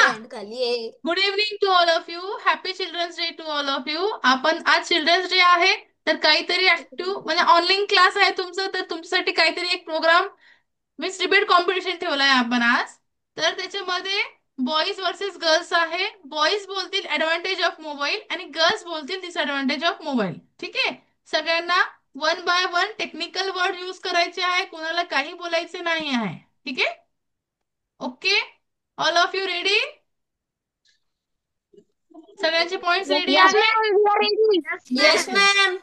Hand खाली आहे. Good evening to all of you. Happy children's day to all of you. आपण आज children's day आहे, तर काहीतरी ऍक्टिव्ह म्हणजे ऑनलाईन क्लास आहे तुमचं, तर तुमच्यासाठी काहीतरी एक प्रोग्राम मीन्स डिबेट कॉम्पिटिशन ठेवलाय आपण आज. तर त्याच्यामध्ये बॉईज वर्सेस गर्ल्स आहे. बॉईज बोलतील ऍडव्हान्टेज ऑफ मोबाईल आणि गर्ल्स बोलतील डिसएडव्हान्टेज ऑफ मोबाईल. ठीक आहे. सगळ्यांना one by one technical word use करायचे आहे, कोणाला काही बोलायचे नाही आहे. ठीक आहे. Okay. All of you ready? सगळ्यांचे पॉइंट्स रेडी Yes, आहे? ma'am. We are ready. Yes, Yes, ma'am. ma'am.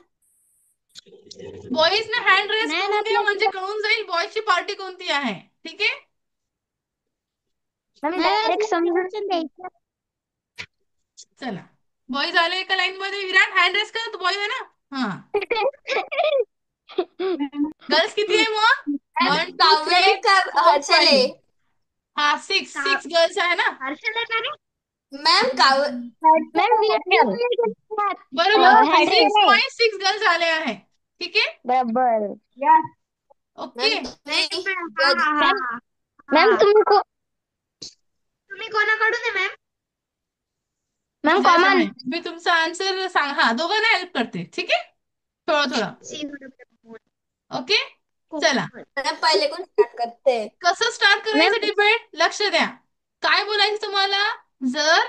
Boys ने हँड रेस मॅम करून घ्या, म्हणजे आपल्याला कळून जाईल बॉईजची पार्टी कोणती आहे. ठीक आहे. मॅम डायरेक्ट समजून द्यायचं. चला, बॉईज आले एका लाईन मध्ये. विराट हँड रेस कर, तू बॉय आहे ना. हा. गर्ल्स किती आहे मग? वन टू काव्य थ्री का फोर हर्षल आहे? फाईव्ह. हा, सिक्स सिक्स गर्ल्स आहे ना. हर्षल आहे का रे? मॅम काव्य. मॅम बरोबर, हँड रेस सिक्स आहे. पॉईंट सिक्स गर्ल्स आले आहे. ठीक आहे. बरोबर. ओके. मॅम तुम्ही मॅम मॅम तुम्ही कोणाकडून आहे मॅम? मॅम म्हणजे असं कॉमन. नाही, मी तुमचा आन्सर सांग, हा दोघांना हेल्प करते. ठीक आहे. थोडं थोडं. ओके. चला, मॅम पहिले कोण स्टार्ट करते? कसं स्टार्ट मॅम करायचं डिबेट, लक्ष द्या. काय बोलायचं तुम्हाला? जर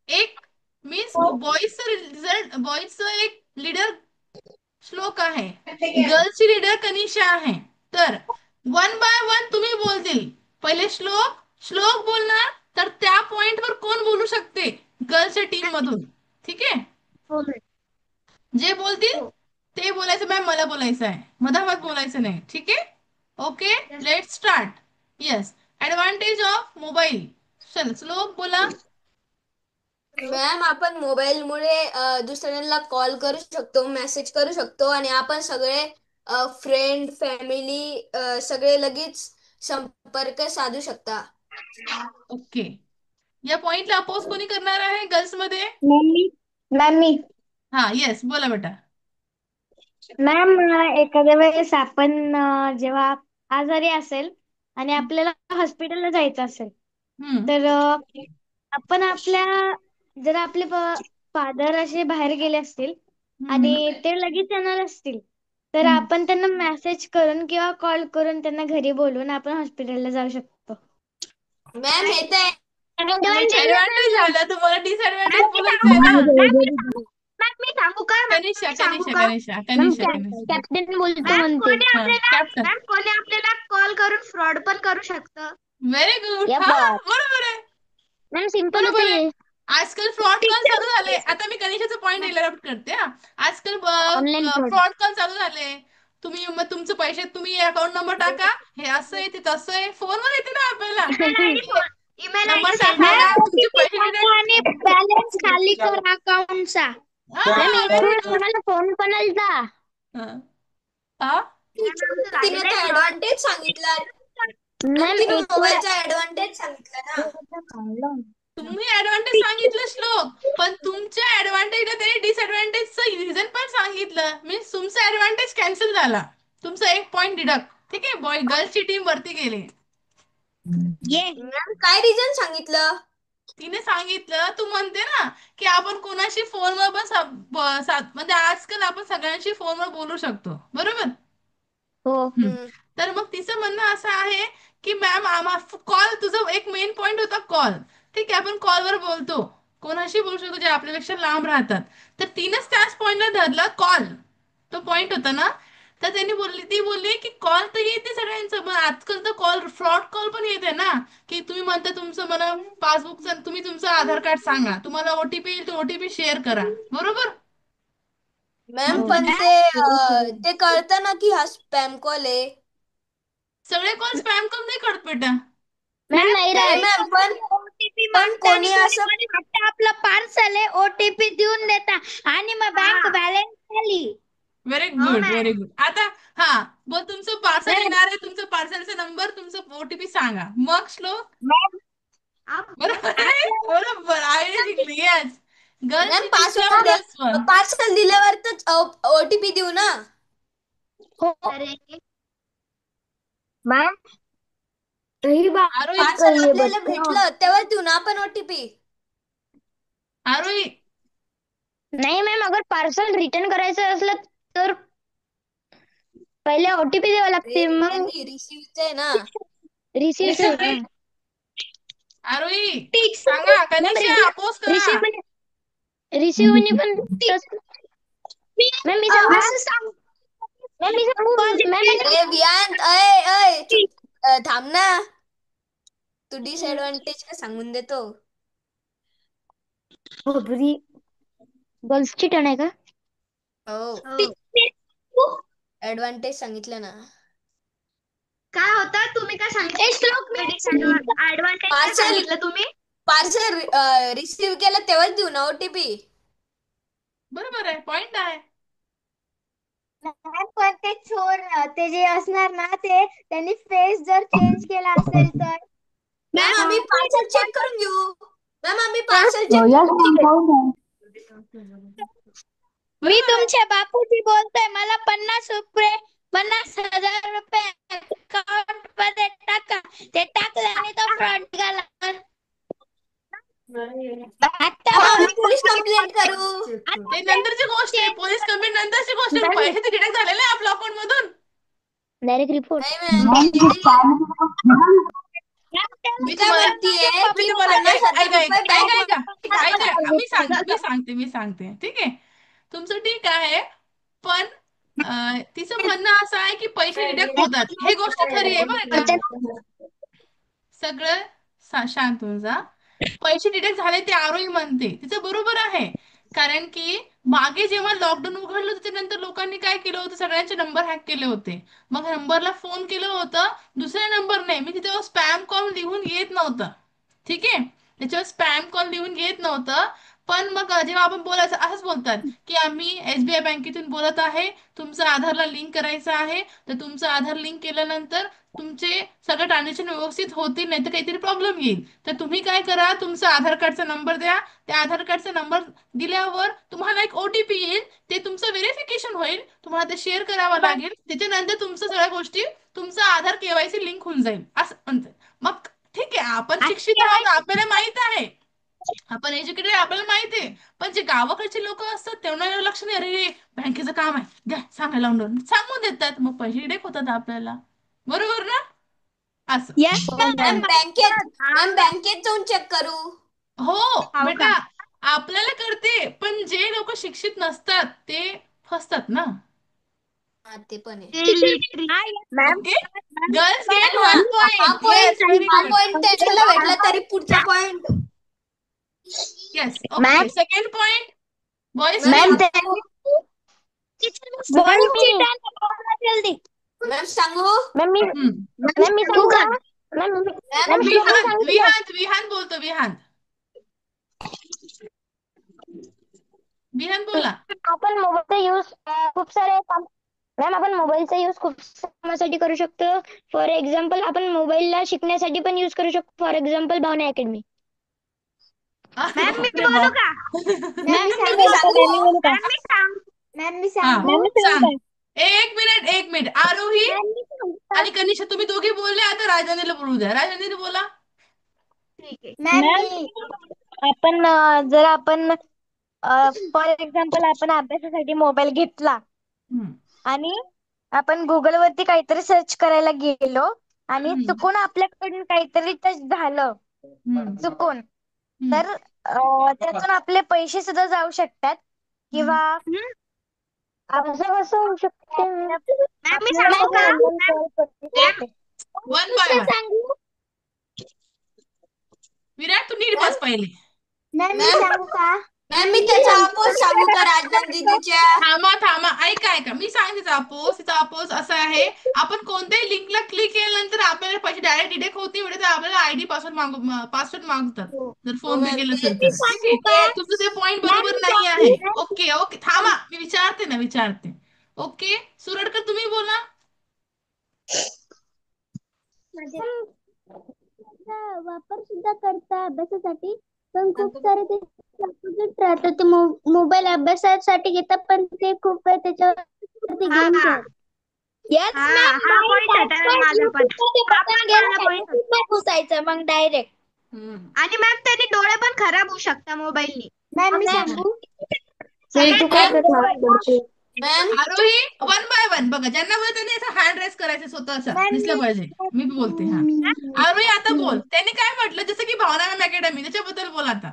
एक मीन्स बॉईजचं रिझल्ट, बॉईजचं एक लीडर श्लोक आहे, गर्ल्सची लीडर कनिषा आहे. तर वन बाय वन तुम्ही बोलतील. पहिले श्लोक श्लोक बोलणार, तर त्या पॉइंटवर कोण बोलू शकते गर्ल्सच्या टीम मधून. ठीक आहे. हो मॅम. जे बोलतील हो. ते बोलायचं. मॅम मला बोलायचं आहे, मधामध बोलायचं नाही. ठीक आहे. Okay. Let start. Yes. Advantage of mobile. चल श्लोक बोला. मॅम आपण मोबाईलमुळे दुसऱ्यांना कॉल करू शकतो, मेसेज करू शकतो आणि आपण सगळे फ्रेंड फॅमिली सगळे लगेच संपर्क साधू शकता. ओके. या पॉइंटला अपोज कोणी करणार आहे गर्ल्स मध्ये? मॅम मी हा, येस बोला बेटा. मॅम एखाद्या वेळेस आपण जेव्हा आजारी असेल आणि आपल्याला हॉस्पिटलला जायचं असेल, हम्म. तर आपण जर आपले फादर असे बाहेर गेले असतील हम्म. आणि ते लगेच येणार असतील, तर हम्म. आपण त्यांना मेसेज करून किंवा कॉल करून त्यांना घरी बोलवून आपण हॉस्पिटलला जाऊ शकतो. मॅम हे तर ऍडव्हान्टेज झाला, तुम्हाला डिसएडव्हान्टेज मॅम मी बोलायचं सांगू आहे का? ना. मॅम मी सांगू का? कनिष्ठा मी सांगू कनिष्ठा का? कनिष्ठा मॅम कनिष्ठा कनिष्ठा. कॅप्टन बोलतो म्हणते. हा, कॅप्टन. कोणी आपल्याला कॉल करून फ्रॉड पण करू शकतं. Very good. या हा, बात. बरोबर आहे. मॅम सिंपलच बरोबर आहे. आहे. आजकाल फ्रॉड कॉल चालू झाले. आता मी कनिष्ठाचा पॉईंट इंटरप्ट करते. हा. आजकाल ऑनलाईन फ्रॉड. फ्रॉड कॉल चालू झाले. तुम्ही मग तुमचे पैसे, तुम्ही अकाउंट नंबर टाका, हे असं आहे ते तसं आहे, फोनवर येते ना आपल्याला. ईमेल आयडी नंबर सेंड टाका, करा. तुमचे ओटीपी पैसे टाका आणि डिटेक्ट. बॅलन्स खाली कर अकाउंटचा. हा, मॅम एक व्हेरी वेळ गुड. कोणाला फोन पण आलता. हा. हा? तिने तर ऍडव्हान्टेज सांगितला. मॅम मॅम तिने एक वेळ मोबाईलचा ऍडव्हान्टेज सांगितला ना. तुम्ही ऍडव्हान्टेज सांगितलं श्लोक, पण तुमच्या ऍडव्हान्टेजला त्यांनी डिसएडव्हान्टेजचं रिझन पण सांगितलं. मीन्स तुमचा ऍडव्हान्टेज कॅन्सल झाला, तुमचा एक पॉइंट डिडक्ट. ठीक आहे. बॉय गर्ल्सची टीम वरती गेली. ये. मॅम काय रिझन सांगितलं? तिने सांगितलं, तू म्हणते ना की आपण कोणाशी फोनवर पण म्हणजे आजकाल आपण सगळ्यांशी फोनवर बोलू शकतो, बरोबर. हो. हम्म. तर मग तिचं म्हणणं असं आहे की मॅम आम्हा कॉल, तुझं एक मेन पॉइंट होता कॉल. ठीक आहे, आपण कॉलवर बोलतो, कोणाशी बोलू शकतो जे आपल्यापेक्षा लांब राहतात. तर तिनेच त्याच पॉइंटला धरला कॉल, तो पॉइंट होता ना. तर ती बोलली की कॉल तर येते सगळ्यांचं, पण आजकाल तर कॉल फ्रॉड कॉल पण येते ना. की तुम्ही म्हणता तुमचं मला पासबुकचं, तुम्ही तुमचं आधार कार्ड सांगा, तुम्हाला ओटीपी येईल, तो ओटीपी शेअर करा, बरोबर. मॅम मग पण ते कळतं ना की हा स्पॅम कॉल आहे. सगळे कॉल स्पॅम करून नाही करत बेटा. मॅम नाही नाही राहत. मॅम ओटीपी पण मागता आणि कोणी कोणी असं कोणी वाटतं आपलं पार्सल आहे, ओटीपी देऊन देता आणि मग बँक बॅलन्स खाली. व्हेरी हो गुड, व्हेरी मॅम. गुड. आता हा, बोल, तुमचं पार्सल येणार आहे, तुमचं पार्सलचा नंबर, तुमचं ओटीपी सांगा, मग श्लोक. मॅम बरोबर आहे, बरोबर आहे, जिंकली. येस. मॅम गर्ल्सची team plus plus one. Parcel दिल्यावर तर ओटीपी देऊ ना. हो. अरे मॅम सही बात आरोही पार्सल कही है आपल्याला बच्चों। भेटलं तेव्हा देऊ ना आपण OTP. आरोही नाही मॅम, अगर पार्सल रिटर्न करायचं असलं तर पहिले OTP द्यावं अरे लागते, रिटर्न मग नाही, रिसिव्हच आहे ना. रिसिव्ह. आरोही सांगा, मॅम कनिशा अपोज करा. रिसिव्ह पण तसं. मॅम मी सांगू का? असं सांग. मॅम मी सांगू मॅम मी अरे वियांत, अय अय चुप, थांब ना. तू डिसएडव्हान्टेज का सांगून देतो. सांगू गर्ल्सची टर्न आहे का? हो, ऍडव्हान्टेज सांगितलं ना. काय होतं, तुम्ही काय सांगितलं? ऍडव्हान्टेज काय पार्सल सांगितलं तुम्ही? पार्सल रिसिव्ह केलं तेव्हाच देऊ ना OTP. बरोबर आहे, पॉइंट आहे. मॅम पण ते चोर ते जे असणार ना, ते त्यांनी फेस जर चेंज केला असेल तर. मॅम आम्ही पार्सल चेक करून घेऊ. मॅम आम्ही पार्सल चेक Yes, करून ma'am. घेऊ. मी बरोबर आहे. तुमच्या बापूजी बोलतोय, मला 50,000 रुपये अकाउंट मध्ये टाका. ते टाकल्याने तो फ्रॉड निघाला. आता मग आम्ही बोला. पोलीस कंप्लेंट करू. ते नंतरची गोष्ट आहे, पोलीस कंप्लेंट नंतरची गोष्ट आहे. पैसे तर डिडक्ट झालेले आहे आपल्या अकाउंट मधून. Direct report. नाही मॅम केलेली. मी मी काय तुम्हाला म्हणतीये मी की तुम्हाला 50,000 ऐका रुपये ऐका ऐका बँक ऐका टाका. ऐका मी सांगते ठीक आहे. तुमचं ठीक आहे, पण तिचं म्हणणं असं आहे की पैसे डिडक्ट होतात, हे गोष्ट खरी आहे बरं का. सगळं शांत होऊन जा. पैसे डिडक्ट झाले ते आरोही म्हणते, तिचं बरोबर आहे. कारण की मागे जेव्हा लॉकडाऊन उघडलं होतं त्यानंतर लोकांनी काय केलं होतं, सगळ्यांचे नंबर हॅक केले होते. मग नंबरला फोन केलं होतं, दुसऱ्या नंबरने, मी तिथे स्पॅम कॉल लिहून येत नव्हतं. ठीक आहे, त्याच्यावर स्पॅम कॉल लिहून येत नव्हतं. पण मग जेव्हा आपण बोलायचं असंच बोलतात की आम्ही SBI बँकेतून बोलत आहे, तुमचं आधारला लिंक करायचं आहे. तर तुमचं आधार लिंक केल्यानंतर तुमचे सगळे ट्रान्झॅक्शन व्यवस्थित होतील, नाही तर काहीतरी प्रॉब्लेम येईल. तर तुम्ही काय करा, तुमचा आधार कार्डचा नंबर द्या. त्या आधार कार्डचा नंबर दिल्यावर तुम्हाला एक OTP येईल. ते तुमचं व्हेरिफिकेशन होईल, तुम्हाला ते शेअर करावं लागेल. त्याच्यानंतर तुमचं सगळ्या गोष्टी, तुमचं आधार KYC लिंक होऊन जाईल असं म्हणतात. मग ठीक आहे, आपण शिक्षित आहोत, आपल्याला माहित आहे, आपण एज्युकेटेड, आपल्याला माहिती आहे. पण जे गावाकडचे लोक असतात त्यांना एवढं लक्ष नाही. अरे बँकेचं काम आहे, द्या सांगायला लावून सांगून देतात, मग पैसे डिडक्ट होतात आपल्याला. बरोबर ना? असं. यस मॅम बँकेत मॅम बँकेत जाऊन चेक करू. हो हो का? बेटा, आपल्याला करते, पण जे लोक शिक्षित नसतात ते फसतात ना. हा ते पण आहे. Ma'am okay, girls gate ma'am हा वन हा पॉइंट पॉइंट येस, व्हेरी हा गुड. पॉइंट त्यांना भेटला तरी पुढचा point. Yes, ma'am okay, second point. Boys ma'am ma'am team. सांगू. बॉईजची टर्न जल्दी. मॅम सांगू. मॅम मी सांगू का? मॅम मॅम श्लोकने विहान सांगितलं. विहान विहान बोलतो, विहान. विहान बोला. आपण मोबाईलचा यूज खूप सारे मॅम आपण मोबाईलचा यूज खूप कामासाठी करू शकतो. फॉर एक्झाम्पल आपण मोबाईलला शिकण्यासाठी पण यूज करू शकतो. For example Bhavana academy. अरे मॅम मी बाप रे बोलू बाप. का? मॅम मी सांगू. मॅम मी हा, सांगू. सांग. एक मिनिट आरोही मॅम मी सांगू का? आणि कनिषा, तुम्ही दोघे बोलले, आता राजधानीला बोलू द्या. राजधानीला बोला. मॅम आपण जर आपण फॉर एक्झाम्पल आपण अभ्यासासाठी मोबाईल घेतला हम्म, आणि आपण गुगल वरती काहीतरी सर्च करायला गेलो आणि हम्म, चुकून आपल्याकडून काहीतरी टच झालं, हम्म, चुकून, हम्म. तर त्यातून आपले पैसे सुद्धा जाऊ शकतात. हम्म. किंवा असं कसं होऊ शकते? मॅम मी सांगू का? One by one. सांगू. विराट, तू नीट मॅम बस पहिले. मॅम मी मॅम सांगू का? मॅम मी त्याचा अपोज सांगू का राजनाथ दीदीच्या. थांबा थांबा, ऐका मी सांगते तिचा अपोज असा आहे. आपण कोणत्याही लिंकला क्लिक केल्यानंतर आपल्याला पैसे डायरेक्ट डिडक्ट होते, वेळेस आपल्याला ID पासवर्ड मागतात, जर हो फोन पे मॅम केलं ते असेल तर. मी ठीक सांगू आहे, का? तुमचं ते पॉईंट मॅम बरोबर मी नाही सांगू. आहे. ओके ओके, थांबा, मी विचारते. ओके, सुरडकर तुम्ही बोला. वापर सुद्धा करता अभ्यासासाठी, पण खूप सारे ते opposite राहतात. ते मोबाईल अभ्यासासाठी घेतात, पण ते खूप वेळ त्याच्यावरती गेम खेळतात. येस हा मॅम, हा पॉइंट होता मॅम माझा पण. युट्यूबमध्ये हा बटन पण गेलं माझा नाही, पॉइंट होता. YouTube घुसायचं मग डायरेक्ट. हम्म. आणि मॅम त्याने डोळे पण खराब होऊ शकता मोबाईलनी. मॅम मी मॅम सांगू हे तू काय करत करते ma'am Aarohi one by one बघा, ज्यांना बोलत त्यांनी असं हँड रेस करायचं स्वतःचा दिसलं पाहिजे. मी बोलते हा. आरोही आता बोल, त्यांनी काय म्हटलं जसं की भावना मॅम अकॅडमी, त्याच्याबद्दल बोल आता.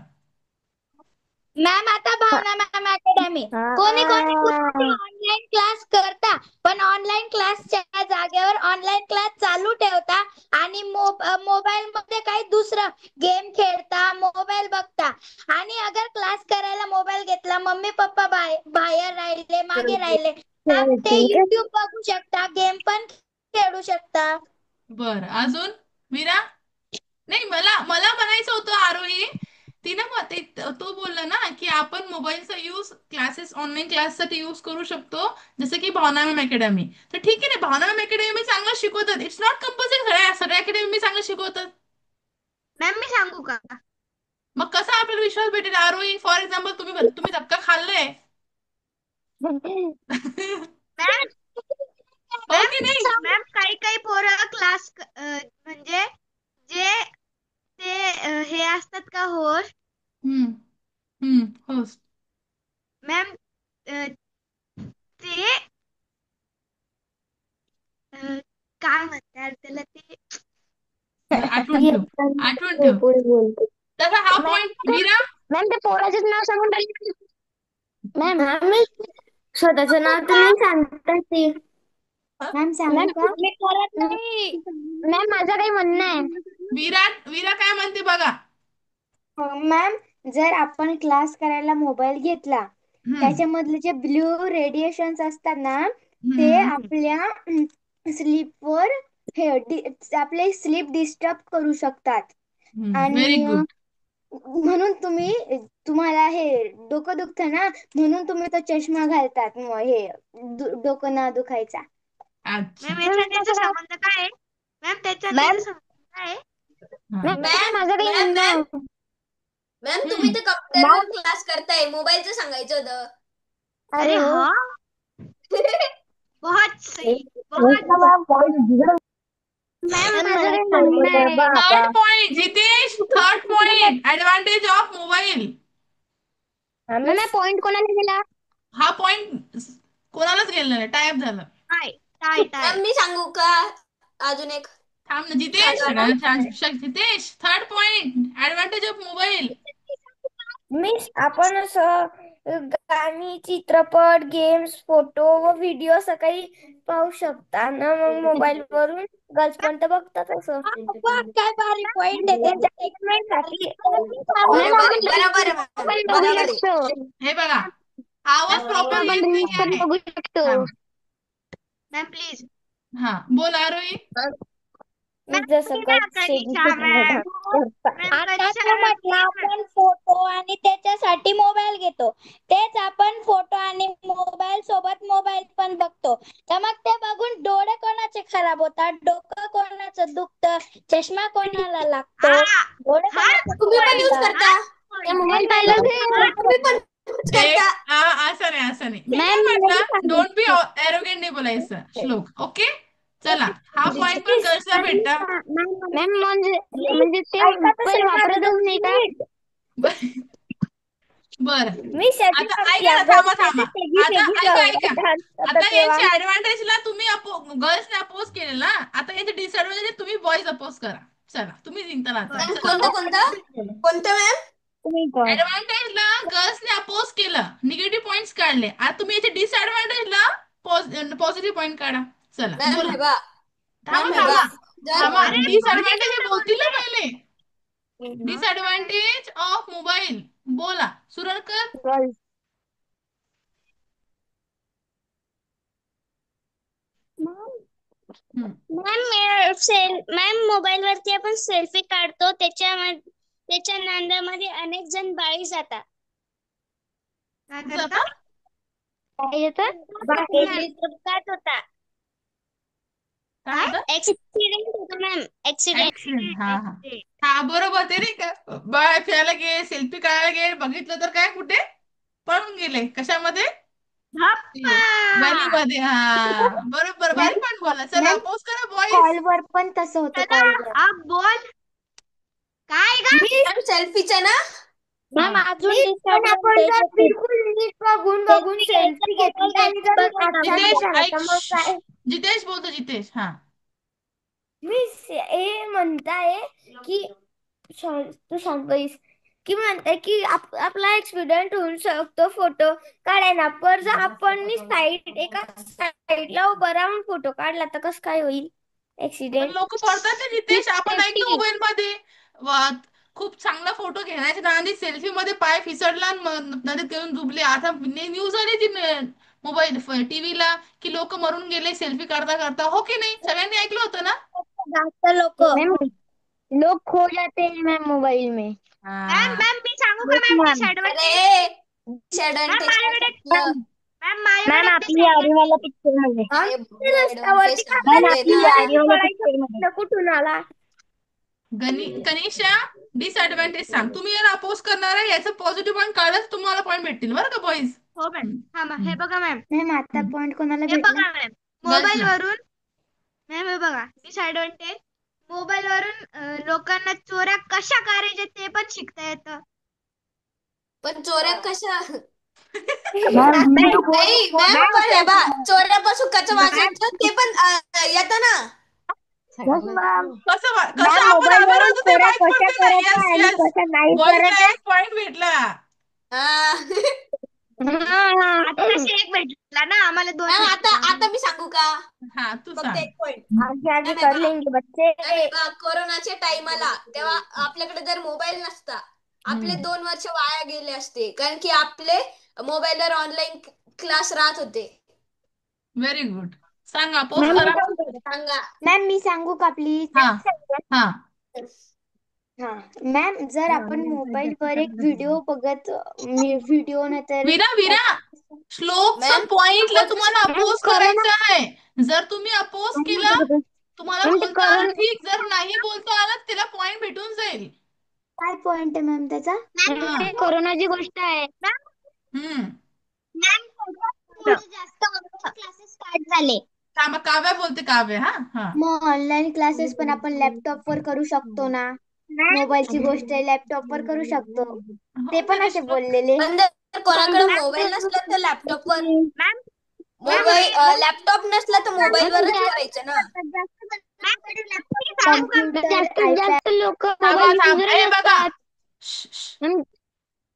मॅम आता भावना मॅम अकॅडमी. कोणी कोणी ऑनलाईन क्लास करता, पण ऑनलाईन क्लासच्या जागेवर ऑनलाईन क्लास चालू ठेवता आणि मोबाईल मध्ये काही दुसरं गेम खेळता, मोबाईल बघता. आणि अगर क्लास करायला मोबाईल घेतला, मम्मी पप्पा बाहेर राहिले, मागे राहिले, तर ते युट्यूब बघू शकता, गेम पण खेळू शकता. बर अजून मीरा. नाही, मला मला म्हणायचं होतं आरोही, तिनं मग तो बोलला ना की आपण मोबाईलचा यूज क्लासेस, ऑनलाईन क्लाससाठी यूज करू शकतो, जसं की भावना मॅम अकॅडमी. तर ठीक आहे ना, भावना मॅम अकॅडमी चांगलं शिकवतात. इट्स नॉट कंपल्सरी सगळ्या सगळ्या अकॅडमी चांगलं शिकवतात. मॅम मी सांगू का? मग कसा आपल्याला विश्वास भेटेल आरोही? फॉर एक्झाम्पल तुम्ही तुम्ही धक्का खाल्लाय. मॅम हो मॅम की नाही? मॅम काही काही पोरं क्लास म्हणजे जे ते हे असतात का होस्ट हम्म. हम्म. होस्ट. मॅम ते काय म्हणतात त्याला ते. बरं, आठवण ठेव. आठवण ठेव. बोलते तसा हा मॅम पॉइंट मीरा. मॅम ते पोराचेच नाव सांगून राहिले मॅम. मी स्वतःचं नाव तर नाही सांगता ते मॅम सांगू मॅम का मी करत नाही मॅम, माझं काही म्हणणं आहे. विरा काय म्हणते बघा. मॅम जर आपण क्लास करायला मोबाईल घेतला, हम्म. त्याच्यामधले जे ब्ल्यू रेडिएशन्स असतात ना, ते हम्म. आपल्या स्लीपवर आपले स्लीप डिस्टर्ब करू शकतात. व्हेरी आणि गुड. म्हणून तुम्हाला हे डोकं दुखतं ना, म्हणून तुम्ही तो चष्मा घालतात, हे डोकं ना दुखायचा. अच्छा. मॅम याचा त्याचा संबंध काय आहे? मॅम त्याचा मॅम त्याचा संबंध काय आहे? हा. मॅम मॅम माझं काही मॅम म्हणणं मॅम आहे. मॅम तुम्ही हम्म. तर कम्प्युटरवर क्लास करताय, मोबाईलचं सांगायचं होतं. अरे अरे हो. हाँ, बहुत सही, बहुत मॅम मॅम माझं मला काही म्हणणं आहे. Third point Jitesh, third point advantage of mobile. Ma'am point कोणाला दिला? हा पॉइंट कोणालाच गेलेला नाही, टाईप झालं. Tie tie tie. मॅम मी सांगू का अजून एक थांब ना जितेश. सांगा ना. Jitesh, third point advantage of mobile. आपण असं गाणी, चित्रपट, गेम्स, फोटो व व्हिडिओ असं काही पाहू शकता ना, मग मोबाईल वरून गर्ल्स पण तर बघतात असं. काय भारी पॉइंट आहे त्याच्यात. बरोबर आहे, बरोबर आहे मॅम, आपण बघू बरोबर आहे. शकतो. हे बघा, आवाज प्रॉपर आपण येत नाही रील्स पण आहे. बघू शकतो. थांब. Ma'am please. हा बोल आरोही. मॅम जसं मी ना कनिषा मॅम मॅम आता कनिषा तू म्हटलं आपण फोटो आणि त्याच्यासाठी मोबाईल घेतो, तेच आपण फोटो आणि मोबाईल सोबत मोबाईल पण बघतो, तर मग ते बघून डोळे कोणाचे खराब होतात, डोकं कोणाचं दुखतं, चष्मा कोणाला लागतो, हा डोळे हा कोणाचे तुम्ही खराब पण यूज होतात. करता. ते मोबाईल पाहिलं तुम्ही पण यूज करता. असं नाही, असं नाही. मी काय मॅम म्हटलं, डोंट बी एरोगेंट नाही बोलायचं श्लोक. ओके चला, हा पॉइंट पण गर्ल्सला भेटता. मॅम म्हणजे ते मोबाईल वापरतच नाही का? बर मी आता ऐका ना, थांबा थांबा. आता ऐका आता तेव्हा यांच्या ऍडव्हान्टेजला तुम्ही गर्ल्सने अपोज केले ना, आता यांचे डिसएडव्हान्टेज तुम्ही बॉईज अपोज करा. चला तुम्ही जिंकता आता. मॅम चला कोणतं कोणतं कोणतं मॅम? ऍडव्हान्टेजला गर्ल्सने अपोज केलं, निगेटिव्ह पॉइंट्स काढले. आता तुम्ही याचे डिसएडव्हान्टेजला पॉझिटिव्ह पॉइंट काढा. चला मॅम बोला. हे बा थांबा मॅम हे बा थांबा जर थांबा, अरे डिसएडव्हान्टेज पॉझिटिव्ह बोलतील ना बोलते. पहिले. डिसएडव्हान्टेज ऑफ मोबाईल बोला सुरळकर. हम्म. मॅम मोबाईल वरती आपण सेल्फी काढतो, त्याच्या नांदामध्ये अनेक जण बळी जातात. काय जाता करता? काय येतं? अपघात होता. काय होतं? ऍक्सिडेंट होतो मॅम, ऍक्सिडेंट. ऍक्सिडेंट. हा हा हा बरोबर. ते नाही का बाळ फिरायला गे, सेल्फी काढायला गे, बघितलं तर काय कुठे पळून गेले, कशामध्ये? धप्पा. व्हॅलीमध्ये. हा बरोबर, भारी पण बोला. चला मॅम पोस्ट करा बॉईज. कॉलवर पण तसं होतं चला कॉलवर. अब बोल. काय ग? मॅम सेल्फीच्या ना मॅम अजून पण आपण डिसएडव्हान्टेज जर आहे. बिलकुल नीट बघून सेल्फी सेल्फी घ्यायचा घेतली मोबाईल आणि जर बघायचा अच्छा नाही जितेश झाला ऐक. तर मग काय. जितेश बोलतो, जितेश. हा हे म्हणताय की तू सांगतोयस की म्हणताय की आपला ऍक्सिडेंट होऊ शकतो फोटो काढायला, पण जर आपण एका साईडला उभं राहून फोटो काढला तर कसं काय होईल पण ऍक्सिडेंट? लोक पडतात ना जितेश. आपण ऐकतो मोबाईल मध्ये खूप चांगला फोटो घेण्याच्या नादात सेल्फी मध्ये पाय फिसडला आणि नदीत येऊन डुबले. आता न्यूज आली ती मोबाईल टीव्हीला की लोक मरून गेले सेल्फी करता करता. हो की नाही? सगळ्यांनी ऐकलं होतं ना? जास्त लोक लोग खो जाते हैं मैम मोबाइल में. मॅम हा. मॅम मी सांगू का मॅम डिसएडव्हान्टेज? अरे मॅम डिसएडव्हान्टेज माझ्याकडे म्हटलं. मॅम माझ्याकडे आपली आरीवाला पिक्चर मध्ये अरे रस्त्यावरती ऍडव्हान्टेज मॅम सांगतोय आपली ना. आरीवाला पिक्चर मध्ये कुठून आला? कनिषा डिसएडव्हान्टेज सांग. तुम्ही याला अपोज करणार आहे, याचं पॉझिटिव्ह पॉईंट काढच तुम्हाला पॉईंट भेटतील बरं का बॉईज. हो मॅम. हा मॅम हे बघा मॅम. मॅम आता पॉइंट कोणाला हे भेटला? बघा मॅम मोबाईल वरून. मॅम हे बघा डिसएडव्हान्टेज. मोबाईल वरून लोकांना चोऱ्या कशा करायच्या ते पण शिकता येतं. पण चोऱ्या कशा व्हिडिओ नाही मॅम, पण हे बा चोऱ्यापासून कसं वाचायचं ते पण येतं ना. कसं आपण मोबाईल आभार वरून होतो ते चोऱ्या माहित कशा पडते ना. करत येस आहे आणि येस, कशा नाही करत बॉईजला आहे. एक पॉईंट भेटला. हा आताशी एक भेटला ना आम्हाला दोन मॅम आता भेटला. आता मी सांगू का? हा तू फक्त सांग. एक पॉइंट. आगे आगे मॅम हे कर बघा, लेंगे बच्चे. मॅम हे बघा कोरोनाच्या टाइमाला तेव्हा आपल्याकडे जर मोबाईल नसता आपले 2 वर्ष वाया गेले असते, कारण की आपले मोबाईलवर ऑनलाईन क्लास राहत होते. Very good. सांगा पोस्ट करा. सांगा. मॅम मी सांगू का प्लीज? हा हा हा मॅम जर आपण मोबाईलवर एक व्हिडिओ बघत व्हिडिओ नाही तर विरा श्लोकचं मॅम पॉइंटला तुम्हाला मॅम अपोज करोना करायचं आहे. जर तुम्ही अपोज केला तुम्हाला बोलता आलं ठीक, जर नाही बोलता आलं त्याला पॉइंट भेटून जाईल. काय पॉइंट आहे मॅम त्याचा? हा. कोरोनाची गोष्ट आहे. हम्म जास्त ऑनलाईन क्लासेस स्टार्ट झाले. काव्या बोलते, काव्य. हा हा मग ऑनलाईन क्लासेस पण आपण लॅपटॉप वर करू शकतो ना. मोबाईलची गोष्ट आहे, लॅपटॉप वर करू शकतो. ते होऊन पण जाते असे श्लोक. बोललेले. पण जर कोणाकडे मोबाईल नसला तर लॅपटॉपवर, मॅम मोबाईल लॅपटॉप नसला तर मोबाईलवरच करायचं ना. सांगू का? कम्प्युटर आयपॅड लोक ए बघा,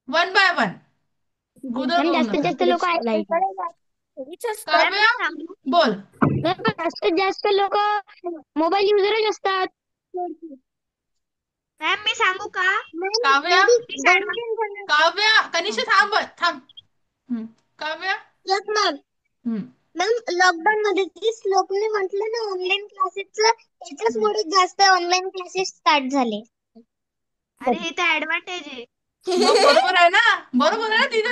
वन बाय वन गोदर बोलू नका. मॅम काव्या मी सांगू. बोल. जास्तीत जास्त लोक मोबाईल युजरच असतात. मॅम मी सांगू का? काव्या डिसएडव्हान्टेज. काव्या कनिष्ठ थांब थांब. काव्या. हम्म. मॅम लॉकडाऊन मध्ये जी श्लोकने म्हटलं ना ऑनलाईन क्लासेसचं, त्याच्याचमुळे जास्त ऑनलाईन क्लासेस स्टार्ट झाले. अरे हे तर ऍडव्हान्टेज आहे. मग बरोबर आहे ना, बरोबर आहे ना. तिथं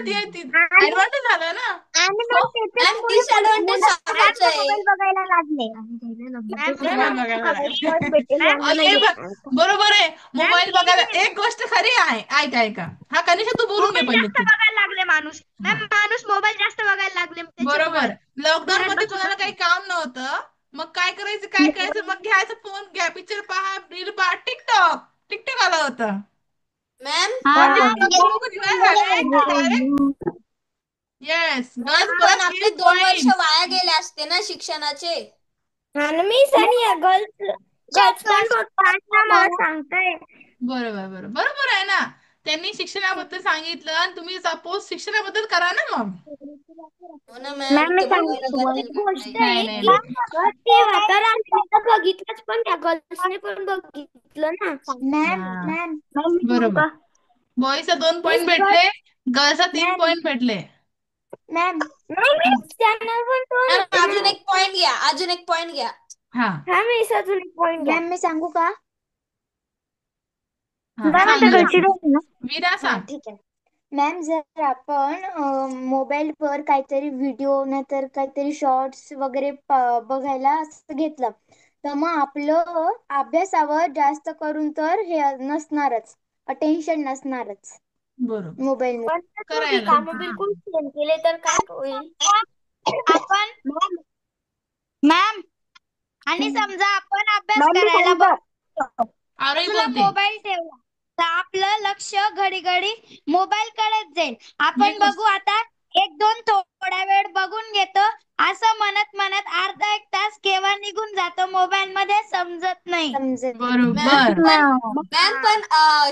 ऍडव्हान्टेज झाला ना. आणि हो, मग मॅम त्याच्याचमुळे डिसएडव्हान्टेज सांगायचं आहे. मोबाईल बघायला लागले. मॅम मी मोबाईल सांगू बघायला का? लागले. मॅम हे बघ, बरोबर आहे. मॅम मोबाईल बघायला एक गोष्ट खरी आहे. ऐका हा कनिष्ठ तू बोलून घे मोबाईल पहिले जास्त ती. बघायला लागले माणूस. हा. मॅम माणूस मोबाईल जास्त बघायला लागले त्याच्यामुळे. बरोबर. लॉकडाऊन घरात मध्ये बसून कोणाला काही बसून. काम नव्हतं, मग काय करायचं मग घ्यायचं फोन, घ्या पिक्चर पहा, रील पहा. टिकटॉक टिकटॉक आलं होतं. मॅम लोक झाले डायरेक्ट. येस, मॅम गर्ल्स पण परत आपले 2 वर्ष पॉइंट. वाया गेले असते ना शिक्षणाचे. आणि मी सनी गर्ल्स पण बोलतात ना मला सांगताय. बरोबर बरोबर आहे ना. त्यांनी शिक्षणाबद्दल सांगितलं आणि तुम्ही सपोज शिक्षणाबद्दल करा ना मग. हो ना मॅम, ते मोबाईल बद्दल गोष्ट काढताय. आहे नाही की नाही तेव्हा तर आम्ही बघितलंच, पण त्या गर्ल्सने पण बघितलं ना. हा. बरोबर. बॉईजला 2 पॉइंट भेटले, गर्ल्सला 3 पॉइंट भेटले. मॅम चॅनल पण मॅम अजून एक पॉइंट घ्या, अजून एक पॉइंट घ्या. हा मी अजून एक पॉइंट मॅम मी सांगू का? सांग वीरा सांग. ठीक आहे मॅम, जर आपण मोबाईलवर काहीतरी व्हिडिओ नाहीतर काहीतरी शॉर्ट्स वगैरे बघायला असं घेतलं तर मग आपलं अभ्यासावर जास्त करून तर हे नसणारच, अटेन्शन नसणारच. बरोबर. मोबाईल पण तुम्ही करायला कामं बिलकुल सेम केले तर काय होईल? आपण मॅम आणि समजा आपण अभ्यास मॅम मी करायला सांगतो. आरोही बाजूला बोलते. मोबाईल ठेवला तर आपलं लक्ष घडी घडी मोबाईल कडेच जाईल. ही आपण गोष्ट बघू आता एक दोन थोडा वेळ बघून घेतो असं म्हणत म्हणत अर्धा एक तास केव्हा निघून जातो मोबाईल मध्ये समजत नाही. मॅम बरोबर. पण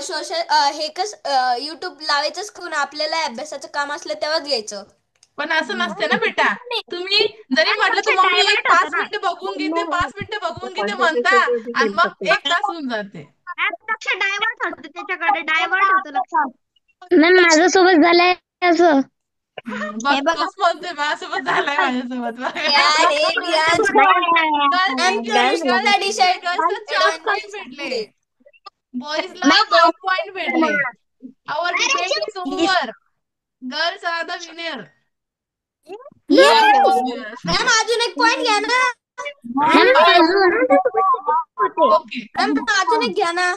सोशल हे कस युट्यूब लावायचंच कोण आपल्याला अभ्यासाचं काम असलं तेव्हाच घ्यायचं. पण असं नसते ना बेटा. तुम्ही जरी म्हटलं तर मम्मी एक 5 मिनिटं बघून घेते 5 मिनिटं बघून घेते म्हणता आणि मग 1 तास होऊन जाते. लक्ष डायव्हर्ट होतं त्याच्याकडे, डायव्हर्ट होतं लक्ष. मॅम माझ्यासोबत झालंय असं. बघ तोच बोलते माझ्यासोबत झालाय माझ्यासोबत यार हे ज्ञान मॅम गर्ल्सला केमिस्ट्रीला डिसाइड 4 पॉइंट भेटले. बॉईजला 2 पॉइंट भेटले. Our debate is over. Girls are the winner. Ma'am अजून एक पॉइंट घ्या ना. ओके. मॅम अजून एक घ्या ना.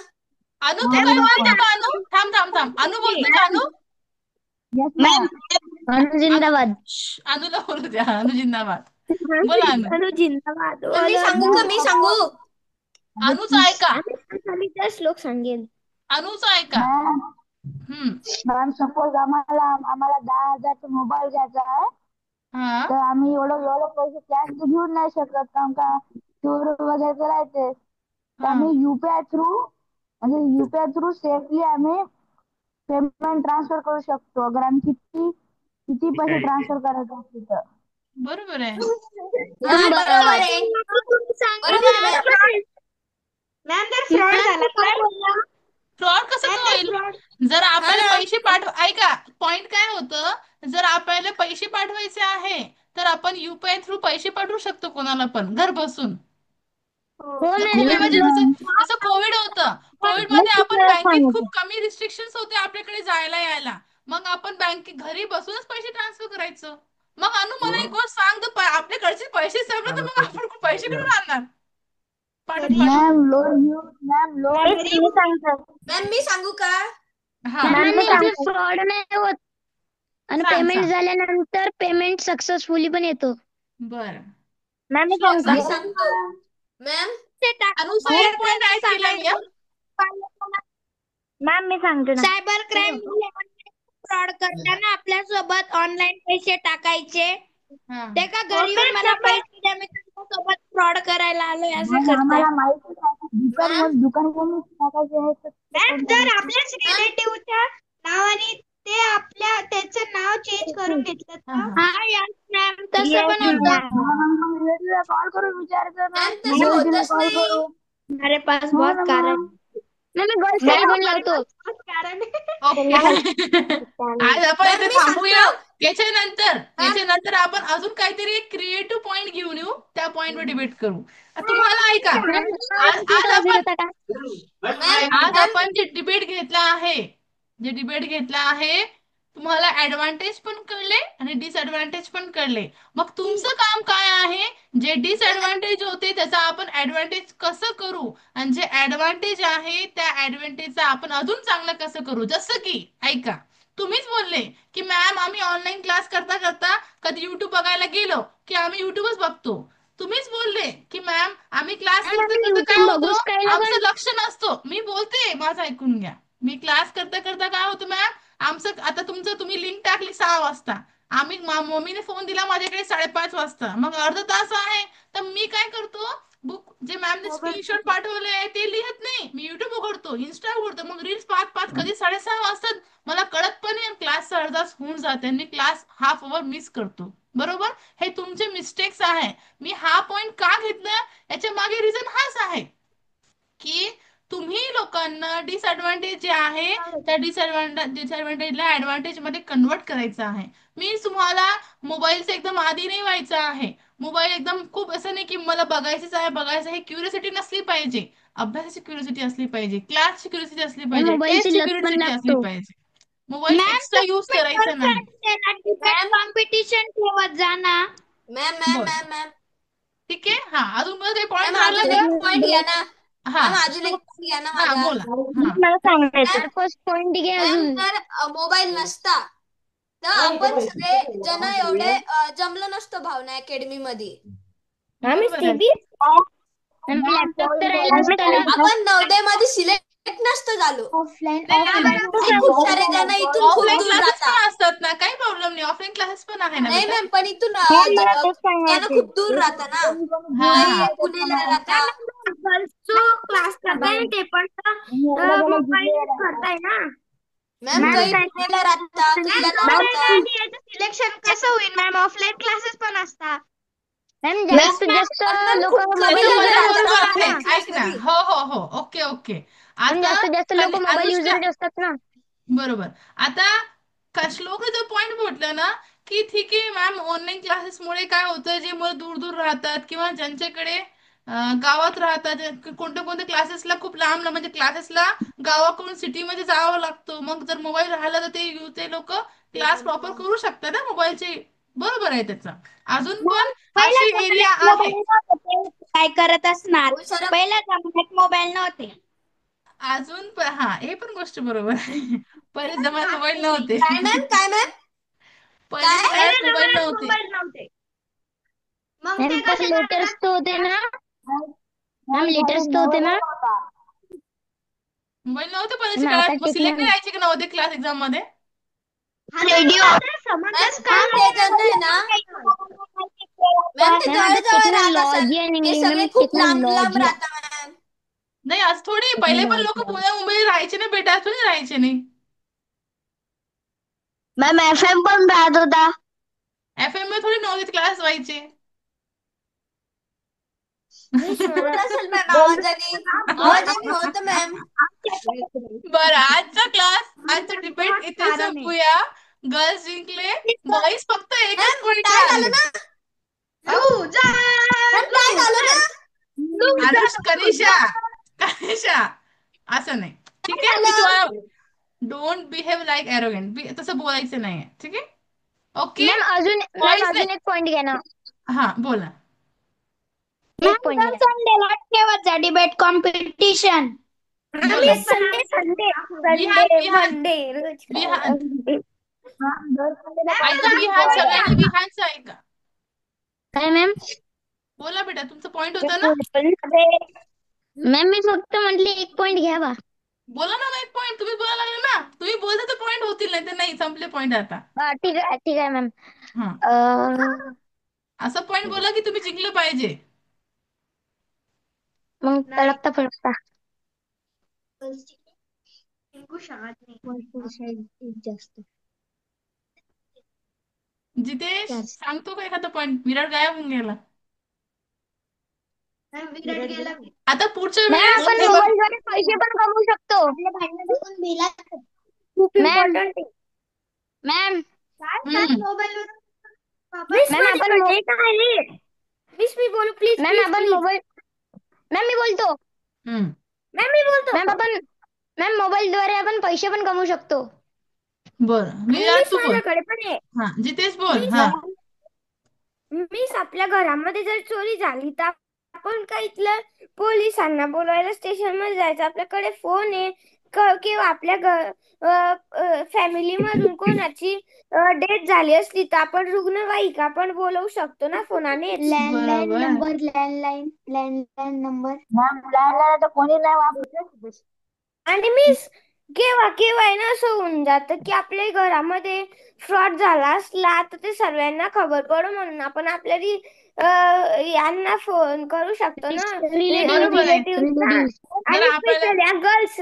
अनु तू काय बोलतो का अनु? थांब थांब थांब. अनु बोलतो का अनु? जिंदाबाद. अनुला बोलू द्या. अनु जिंदाबाद. बोला अनु. जिंदाबाद. मॅम मी सांगू का मी सांगू. अनुचं ऐका. मी त्या श्लोक सांगेन. अनुचं ऐका. मॅम सपोज आम्हाला 10,000चा मोबाईल घ्यायचा आहे हा तर आम्ही एवढं पैसे कॅश घेऊन नाही शकत कारण का टूर वगैरे करायचे तर आम्ही युपीआय थ्रू सेफली आम्ही पेमेंट ट्रान्सफर करू शकतो अगर आम्ही किती पैसे ट्रान्सफर करायचे असतील तर. बरोबर आहे. बरोबर आहे. बरोबर आहे. मॅम जर फ्रॉड झाला तर फ्रॉड कसं काय होईल? जर आपल्याला पैसे ऐका पॉइंट काय होतं जर आपल्याला पैसे पाठवायचे आहे तर आपण युपीआय थ्रू पैसे पाठवू शकतो कोणाला पण घर बसून. जर खूप इमर्जन्सी जसं कोविड होतं कोविड मध्ये आपण बँकेत खूप कमी रिस्ट्रिक्शन्स होते आपल्याकडे जायला यायला मग आपण घरी बसूनच पैसे ट्रान्सफर करायचं. मग अनु मला एक गोष्ट सांग तर आपल्याकडचे पैसे संपले तर मग आपण पैसे कुठून आणणार? मॅम लोन मॅम मी सांगू का. फ्रॉड नाही होत आणि पेमेंट झाल्यानंतर पेमेंट सक्सेसफुली पण येतो. बरं मी सांगतो मॅम. अनुचा एक पॉइंट ऍड केला मी. मॅम मी सांगतो ना. सायबर क्राईम फ्रॉड करताना आपल्यासोबत ऑनलाईन पैसे टाकायचे ते का घरी येऊन मला पैसे द्या मी तुमच्यासोबत फ्रॉड करायला आलोय असं करतात. आम्हाला माहिती दुकान कोणी टाकायचे आहे मॅम जर आपल्याच रिलेटिव्हच्या नावाने ते त्याचं नाव चेंज करून घेतलं तर हा यस मॅम तसं पण होतं. कॉल करून विचारायचं मॅम तसं होतच नाही. मेरे पास बहुत कारण मी गर्ल्ससाठी पण लावतो. कारण आज आपण मॅम, इथे मी थांबूया. सांगतो. याच्यानंतर आपण अजून काहीतरी एक क्रिएटिव्ह पॉइंट घेऊन येऊ त्या पॉइंटवर डिबेट करू. तुम्हाला ऐका आज आपण जे डिबेट घेतला आहे तुम्हाला ऍडव्हान्टेज पण कळले आणि डिसएडव्हान्टेज पण कळले. मग तुमचं काम काय आहे जे डिसएडव्हान्टेज होते त्याचा आपण ऍडव्हान्टेज कसं करू आणि जे ऍडव्हान्टेज आहे त्या ऍडव्हान्टेजचा आपण अजून चांगलं कसं करू. जसं की ऐका तुम्हीच बोलले की मॅम आम्ही ऑनलाईन क्लास करता करता कधी युट्यूब बघायला गेलो की आम्ही युट्यूबच बघतो. तुम्हीच बोलले की मॅम आम्ही क्लास करता करता काय होतं आमचं लक्ष नसतो. मी बोलते माझं ऐकून घ्या. मी क्लास करता करता काय होतं मॅम आमचं आता तुम्ही लिंक टाकली 6 वाजता आम्ही मम्मीने फोन दिला माझ्याकडे 5:30 वाजता मग अर्धा तास आहे तर मी काय करतो बुक जे मॅमने स्क्रीनशॉट पाठवले आहे ते लिहत नाही मी युट्यूब उघडतो इंस्टा उघडतो मग रील्स पाच कधी 6:30 वाजतात मला कळत पण नाही क्लास अर्धा तास होऊन जाते मी क्लास हाफ अवर मिस करतो. बरोबर हे तुमचे मिस्टेक्स आहे. मी हा पॉइंट का घेतला याच्या मागे रिझन हाच आहे की तुम्ही लोकांना डिसएडव्हान्टेज जे आहे त्या डिसएडव्हान्टेजला ऍडव्हान्टेज मध्ये कन्वर्ट करायचं आहे. मी तुम्हाला मोबाईलचं एकदम आदी नाही व्हायचं आहे. मोबाईल एकदम खूप असं नाही की मला बघायचं हे क्युरियोसिटी नसली पाहिजे. अभ्यासाची क्युरियोसिटी असली पाहिजे क्लासची क्युरियोसिटी असली पाहिजे टेस्टची क्युरियोसिटी असली पाहिजे. मोबाईल एक्स्ट्रा युज करायचा नाही. कॉम्पिटिशन ठेवत जा ना. मॅम. ठीक आहे. हा अजून मला काही पॉइंट मॅम अजून एक पॉइंट घ्या ना. हा मॅम अजून एक point घ्या ना हा माझा. बोला. हा मला सांगायचं मॅम फर्स्ट पॉइंट घे मॅम अजून. जर मोबाईल नसता तर आपण सगळे जण एवढे जमलो नसतो भावना अकॅडमी मध्ये. बरोबर आहे. लॅपटॉप तर राहिला असता ना. आपण 9th मध्ये सिलेक्ट नसतो झालो. ऑफलाईन नाही आणि खूप सारे जण इथून खूप ऑफलाईन दूर क्लासेस जातात. पण असतात ना, काही प्रॉब्लेम नाही. ऑफलाईन क्लासेस पण आहे ना नाही बेटा. मॅम पण इथून मला तेच त्यांना खूप दूर राहतं ना. हा काही हा पुण्याला राहतात. क्लास करताय ना ते पण मोबाईल करताय ना. मॅम काही पुण्याला राहतात, विल्याला राहतात. सिलेक्शन कसं होईल मॅम? ऑफलाईन क्लासेस पण असतात. मॅम जास्तीत जास्त मॅम लोक खूप कमी मोबाईल त्याचं जण म्हणणं युजर राहतात बरोबर ना आहे. ऑफलाईन ऐक क्लास ना, मध्ये. हो हो हो, ओके ओके. मॅम आता जास्तीत जास्त लोक मोबाईल अनुष्का, युजर असतात ना. बरोबर. आता श्लोक जो पॉइंट म्हटलं ना, की ठीक आहे मॅम, ऑनलाईन क्लासेसमुळे काय होतं, जे मुलं दूर दूर राहतात किंवा ज्यांच्याकडे गावात राहतात, कोणत्या कोणत्या क्लासेसला खूप लांब लांब, म्हणजे क्लासेसला गावाकडून सिटीमध्ये जावं लागतं. मग जर मोबाईल राहिला तर ते लोक क्लास प्रॉपर करू शकतात ना मोबाईलचे. बरोबर आहे त्याचं. अजून पण पहिल्या असे एरिया जमान्यात आहे. मोबाईल नव्हते, ते काय करत असणार. हो सर. पहिल्या जमान्यात मोबाईल नव्हते. अजून पण हा, हे पण गोष्ट बरोबर आहे. पहिले जमान्यात मोबाईल नव्हते. काय मॅम? काय मॅम? पहिलीच्या काय? काळात मोबाईल नव्हते. मग मॅम ते पण कसे लेटर्स करतात? तर होते ना. मॅम लेटर्स तर होते ना. मोबाईल नव्हते पहिलीच्या मॅम आता काळात. मग सिलेक्ट नाही टेक्नॉलॉजी. राहायचे की नव्हते क्लास एक्झाम मध्ये? रेडिओ. मॅम पण ते जण आहे ना, मॅम ते मॅम आता जवळ जवळ राहत असेल. टेक्नॉलॉजी आणि हे इंग्लिश सगळे मॅम खूप लांब लांब टेक्नॉलॉजी. राहतात मॅम. नाही, आज थोडी. पहिले पण लोक पुण्या मुंबई राहायचे ना बेटा, थोडी राहायचे नाही. मॅम FM पण राहत होता. FM मध्ये थोडी नव्हते क्लास व्हायचे. होत असेल मॅम आवाजाने. आवाजाने होतं मॅम. बरं, आजचा डिबेट इथे संपूया. गर्ल्स जिंकले, बॉईज फक्त एकच मॅम पॉइंटने काय झालं हरले. ना? मॅम काय झालं ना? कनिषा, कनिषा, असं नाही. ठीक काय आहे, मी झालं? तुम्हाला डोंट बिहेव लाईक एरोगेंट, तसं बोलायचं नाहीये. ठीक आहे, ओके. मॅम बॉईज नाही. अजून एक पॉइंट घ्या ना. हा बोला. एक पॉइंट दर घ्या. संडेला ठेवत जा डिबेट कॉम्पिटिशन. बोला. आम्ही Sunday Sunday Vihan Sunday Vihan Monday रोज विहान ऐका, विहान सगळ्यांनी काय विहानचं ऐका. मॅम? बोला बेटा, तुमचं पॉइंट होता ना. मॅम मी फक्त म्हटले एक पॉइंट घ्या बा. बोला ना, एक पॉइंट तुम्ही बोलायला लागले ना. तुम्ही बोलता तर पॉइंट होतील, नाही तर नाही. संपले पॉइंट आता. ठीक आहे मॅम. हा, असं पॉइंट बोला की तुम्ही जिंकलं पाहिजे. मग तळपता फळपता. जास्त जितेश, सांगतो का एखादा पॉइंट? विराट गायब होऊन गेला. आता पुढच्या मॅम वेळेस आपण हे बघ. मोबाईलद्वारे पैसे पण कमवू शकतो. खूप मॅम, इम्पॉर्टंट आहे. मॅम हम्म, मॅम आपण मी बोलू प्लीज. मॅम आपण मोबाईल. मॅम मी बोलतो. हम्म, मॅम आपण मोबाईलद्वारे आपण पैसे पण कमवू शकतो. बरं. आणि विराट मीच तू बोल. माझ्याकडे पण आहे. हा, जितेश बोल. हा, मीच आपल्या घरामध्ये जर चोरी झाली तर आपण काय इथलं पोलिसांना बोलवायला स्टेशन मध्ये जायचं. आपल्याकडे फोन आहे किंवा आपल्या फॅमिली मधून कोणाची डेथ झाली असली तर आपण रुग्णवाहिका पण बोलवू शकतो ना फोनाने. बरोबर. Landline number. मॅम लँडलाईन तर कोणी नाही वापरत. आणि मीच केव्हा केव्हा आहे ना असं होऊन जातं की आपल्या घरामध्ये फ्रॉड झाला असला तर ते सर्वांना खबर पडो म्हणून आपण आपल्या यांना फोन करू शकतो ना. बरोबर आहे. जर आणि आपल्याला स्पेशली या गर्ल्स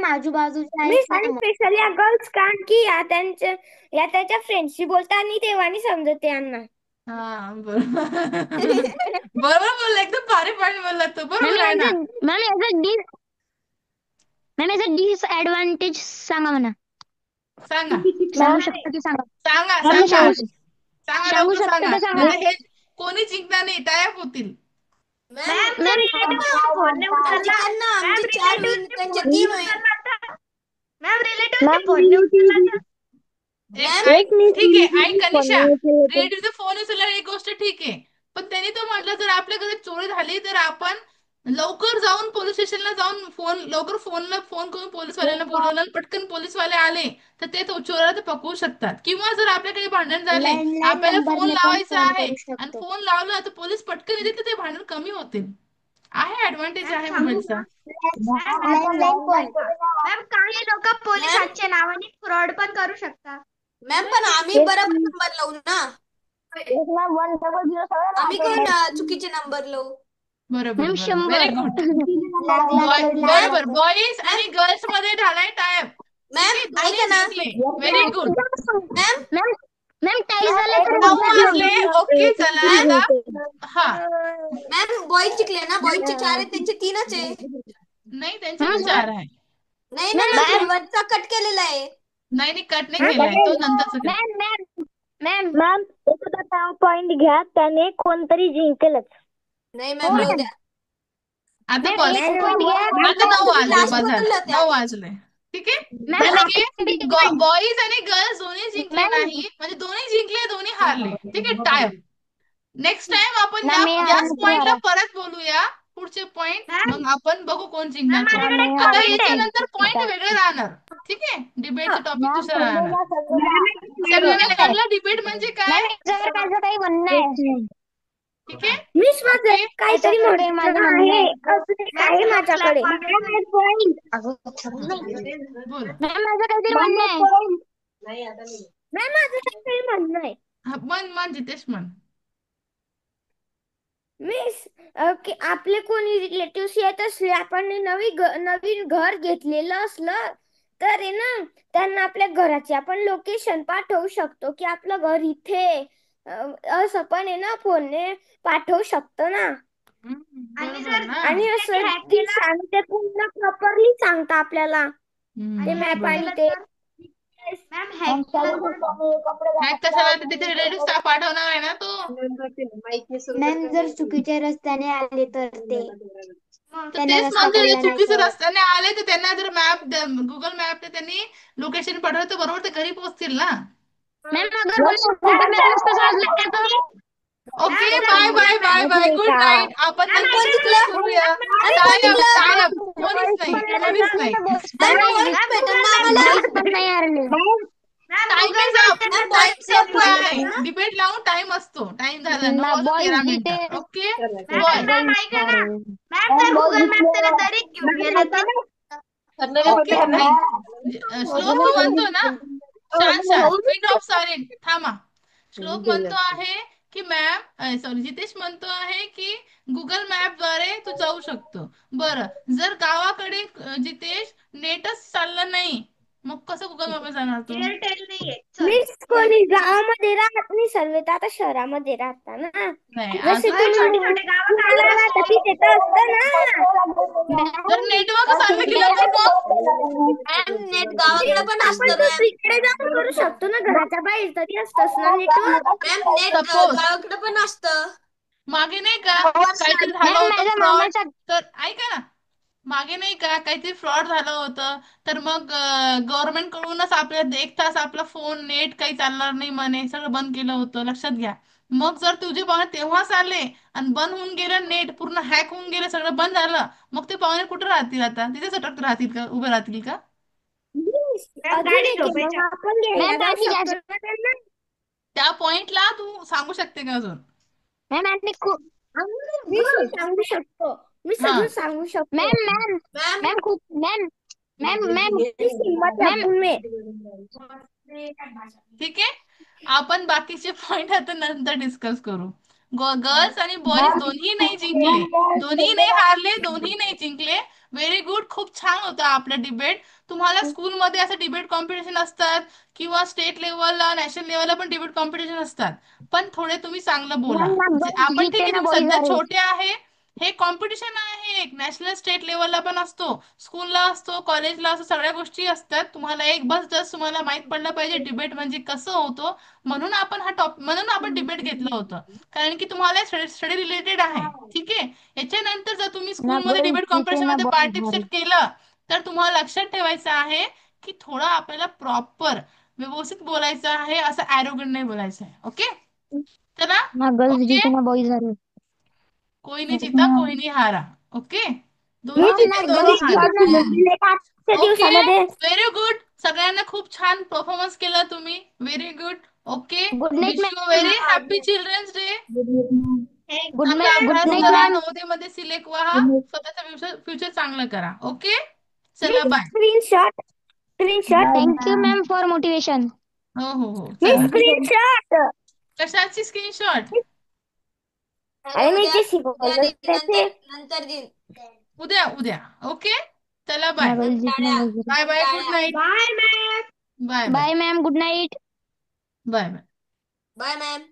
आजूबाजूच्या आणि स्पेशली या गर्ल्स कारण की या त्याच्या फ्रेंडशी बोलताना तेव्हा नाही समजत यांना. हा, बरोबर. बरोबर बोलला, एकदम भारी पॉइंट बोलला तो. बरोबर आहे ना. मॅम याचा डिसएडव्हान्टेज सांगा म्हणा. सांगा सांगू शकता की सांगा. सांगा मॅम मी सांगा सांगा, सांगू लवकर शकता सांगा. तर सांगा. नाही हे कोणी जिंकणार नाही, टायप होतील. मॅम आमचे 4 विन, त्यांचे 3 विन. मॅम ठीक आहे, ऐक कनिषा. रिलेटिव्हचा फोन उचलला एक गोष्ट ठीक आहे, पण त्यांनी तो म्हटलं जर आपल्या घरी चोरी झाली तर आपण लवकर जाऊन पोलीस स्टेशनला जाऊन लवकर फोन करून पोलीसवाल्यांना बोलवलं आणि पटकन पोलीसवाले आले तर ते चोराला ते पकडू शकतात. किंवा जर आपल्याकडे भांडण झाले, लँडलाईन आपल्याला फोन नंबरने पण लावायचा फोन आहे करू आणि शकतो. फोन लावला तर पोलीस पटकन येतील तर ते भांडण कमी होतील. आहे ऍडव्हान्टेज आहे सांगू मोबाईलचा. का? मॅम लँडलाईन पण मॅम काही लोक पोलिसांच्या नावाने फ्रॉड पण करू शकतात. मॅम पण आम्ही तेच बरोबर नंबर लावू ना. मॅम 100 सगळ्यांना आम्ही कोण चुकीचे नंबर लावू. बरोबर मॅम बरोबर, व्हेरी 100 गुड. लागला तर लागला बरोबर, तर. बॉईज आणि गर्ल्स मध्ये झालाय टाइप. ठीक मॅम आहे, दोन्ही ऐका ना. जिंकले. Very good. Ma'am ma'am ma'am tie झालं तर 9 वाजले. ओके चला मॅम आता. हा, मॅम बॉईज जिंकले ना. बॉईजचे 4 आहेत, त्यांचे 3च आहे. नाही त्यांचे पण 4 आहे. नाही ना मॅम, वरचा कट केलेला आहे. नाही नाही, कट नाही केलाय तो, नंतरच कट. मॅम मॅम एखादा पॉइंट घ्या, त्याने कोणतरी जिंकेलच. नाही मॅम, राहू द्या. आता बस. एक point घ्या. आता 9 तुम्ही वाजले, लास्ट बस बोलले झालं. होते 9 आधी. वाजले. ठीक आहे. मॅम ओके, बॉईज आणि गर्ल्स दोन्ही जिंकले नाही, म्हणजे दोन्ही जिंकले दोन्ही हारले. ठीक आहे, टाइम. नेक्स्ट टाइम आपण याच पॉइंटला परत बोलूया, पुढचे पॉइंट, मग आपण बघू कोण जिंकणार मॅम तो. माझ्याकडे एक आता point आहे. याच्यानंतर पॉइंट वेगळे राहणार. ठीक आहे, डिबेटचं टॉपिक दुसरं राहणार. सगळ्यांना सगळ्यांना कळलं डिबेट म्हणजे काय. माझं काही म्हणणं आहे. ठीक आहे. मिस माझं ओके. काहीतरी म्हणणं आहे. अजून एक आहे माझ्याकडे. बोला. मॅम माझं काहीतरी म्हणणं आहे. मॅम माझं काहीतरी म्हणणं आहे. हा, मन जितेश मन. मिस की आपले कोणी रिलेटिव्ह येत असले, आपण नवीन घर घेतलेलं असलं तर आहे ना, त्यांना आपल्या घराचे आपण लोकेशन पाठवू शकतो की आपलं घर इथे असं पण आहे ना, फोनने पाठवू शकतो ना. आणि बरोबर जर ना. आणि असं ती सांगते, पूर्ण प्रॉपरली सांगता आपल्याला ते मॅप आणि ते. मॅम हॅक केलं तर हॅक कशाला, तिथे रिलेटिव्ह स्टाफ पाठवणार आहे ना तो. मॅम जर चुकीच्या रस्त्याने आले तर ते तर त्यांना तेच रस्ता म्हणजे कळला नाही चुकीच्या तर. रस्त्याने आले तर त्यांना जर गुगल मॅपने त्यांनी लोकेशन पाठवलं तर बरोबर ते घरी पोहोचतील ना. मॅम अगर कोणी okay, bye bye bye bye, good night. आपण मॅम नंतर कोण डिस्कस जिंकलं? करूया. मॅम कोण टायप जिंकलं? टायप, कोणीच नाही, कोणीच नाही. मॅम पॉईंट भेटेल ना आम्हाला. Ma'am time Google is up. Ma'am time point save point संपलाय. भेटेल ना. डिबेट लावून टाइम असतो. टाइम झाला 9 वाजून 13 मिनिटं. Okay boy. मॅम ऐका ना. मॅम जर गुगल मॅप त्याला दरीत घेऊन गेले तर. ओके, नाही श्लोक तू म्हणतो ना, शांत शांत, पिन ऑफ सायलेंट, थांबा. श्लोक म्हणतो आहे की मॅम, सॉरी, जितेश म्हणतो आहे की गुगल मॅप द्वारे तू जाऊ शकतो. बरं, जर गावाकडे जितेश नेटच चाललं नाही, मग कसं गुगल मॅप जाणार तू. एअरटेल नाहीये. मीच कोणी गावामध्ये राहत नाही, सर्व तर आता शहरामध्ये राहता ना. नाही, जसे असं तुम्ही छोटे छोटे गाव काढले मुंबईला राहता तिथे तर असतं ना. जर नेटवर्क चाललं गेलं तर मग. मॅम नेट गावाकडे पण आपण असतं तर मॅम. इकडे जाऊन करू शकतो ना, घराच्या बाहेर तरी असतंच ना नेटवर्क. मॅम नेट सपोज गावाकडे पण असतं. मागे नाही का काहीतरी झालं होतं फ्रॉड, तर ऐका ना, मागे नाही का काहीतरी फ्रॉड झालं होतं, तर मग गव्हर्नमेंट कडूनच आपल्याला 1 तास आपला फोन नेट काही चालणार नाही म्हणे, सगळं बंद केलं होतं, लक्षात घ्या. मग जर तुझे पाहुणे तेव्हाच आले आणि बंद होऊन गेलं नेट, पूर्ण हॅक होऊन गेलं, सगळं बंद झालं, मग ते पाहुणे कुठे राहतील आता, तिथेच अटक राहतील का, उभे राहतील का. अजून एक आहे, मग आपण घ्यायला जाऊ शकतो ना त्यांना. त्या पॉइंटला तू सांगू शकते का अजून. मी सांगू शकतो, मी हा, सगळं सांगू शकतो. मॅम ठीक आहे. आपण बाकीचे पॉइंट आता नंतर डिस्कस करू. गर्ल्स आणि बॉईज दोन्ही नाही जिंकले, दोन्ही नाही हारले, दोन्ही नाही जिंकले. व्हेरी गुड, खूप छान होता आपला डिबेट. तुम्हाला स्कूलमध्ये असं डिबेट कॉम्पिटिशन असतात किंवा स्टेट लेवलला, नॅशनल लेवलला पण डिबेट कॉम्पिटिशन असतात, पण थोडे तुम्ही चांगलं बोला. आपण ठीक आहे, तुम्ही सध्या छोटे आहे, हे कॉम्पिटिशन आहे, एक नॅशनल स्टेट लेवलला पण असतो, स्कूलला असतो, कॉलेजला असतो, सगळ्या गोष्टी असतात. तुम्हाला एक बस जस्ट तुम्हाला माहित पडलं पाहिजे डिबेट म्हणजे कसं होतं, म्हणून आपण डिबेट घेतलं होतं, कारण की तुम्हाला स्टडी रिलेटेड आहे. ठीक आहे. याच्यानंतर जर तुम्ही स्कूलमध्ये डिबेट कॉम्पिटिशन मध्ये पार्टिसिपेट केलं तर तुम्हाला लक्षात ठेवायचं आहे की थोडं आपल्याला प्रॉपर व्यवस्थित बोलायचं आहे, असं ॲरोगंट नाही बोलायचं आहे. ओके, चला. ओके, कोई नहीं जीता कोई नहीं हारा. ओके, मी दोन्ही स्क्रीनशॉट हात. घेतले आजच्या ओके, दिवसामध्ये. Very good. सगळ्यांना खूप छान परफॉर्मन्स केला तुम्ही. Very good. Okay, good night wish you very happy ma'am. Children's day. Good चांगला गुड अभ्यास नाईट करा, मॅम. नवोदयमध्ये सिलेक्ट व्हा, स्वतःचं फ्युचर चांगलं करा. ओके, मी चला bye. Screenshot screenshot thank you ma'am for motivation. हो हो हो, मी चला. स्क्रीनशॉट. कशाची स्क्रीनशॉट? अरे आणि मी उद्या जे उद्या शिकवलं देईन, त्याचे. नंतर देईन. उद्या उद्या. ओके, चला बाय. टाळ्या बाय बाय, गुड टाळ्या. Night. Bye ma'am. Bye bye bye ma'am, good night. Bye bye. Bye ma'am.